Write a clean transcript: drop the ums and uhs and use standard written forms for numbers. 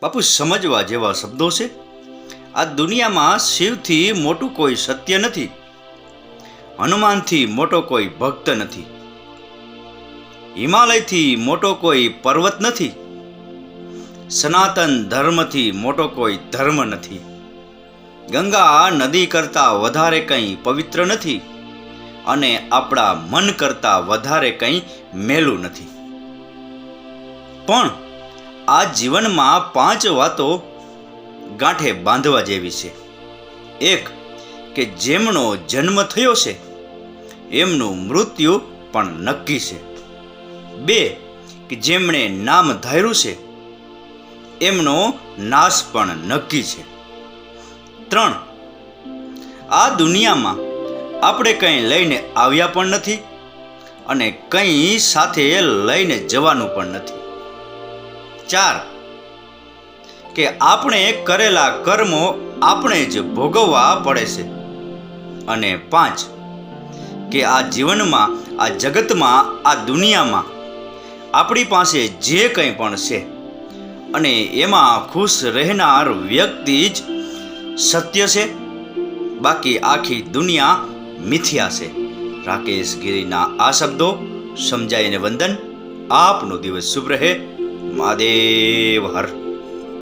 બાપુ સમજવા જેવા શબ્દો છે. આ દુનિયામાં શિવથી મોટું કોઈ સત્ય નથી, હનુમાનથી મોટો કોઈ ભક્ત નથી, હિમાલયથી મોટો કોઈ પર્વત નથી, સનાતન ધર્મથી મોટો કોઈ ધર્મ નથી, ગંગા નદી કરતાં વધારે કંઈ પવિત્ર નથી, અને આપણા મન કરતાં વધારે કંઈ મેલું નથી. પણ આ જીવનમાં 5 વાતો ગાંઠે બાંધવા જેવી છે. 1 કે જેમનો જન્મ થયો છે એમનું મૃત્યુ પણ નક્કી છે. 2 કે જેમણે નામ ધાર્યું છે એમનો નાશ પણ નક્કી છે. 3 આ દુનિયામાં આપણે કંઈ લઈને આવ્યા પણ નથી અને કંઈ સાથે લઈને જવાનું પણ નથી. 4 કે આપણે કરેલા કર્મો આપણે જ ભોગવવા પડે છે. અને 5 કે આ જીવનમાં, આ જગતમાં, આ દુનિયામાં આપણી પાસે જે કંઈ પણ છે અને એમાં ખુશ રહેનાર વ્યક્તિ જ સત્ય છે, બાકી આખી દુનિયા મિથ્યા છે. રાકેશ ગીરીના આ શબ્દો સમજાઈને વંદન. આપનો દિવસ શુભ રહે. મહાદેવ હર.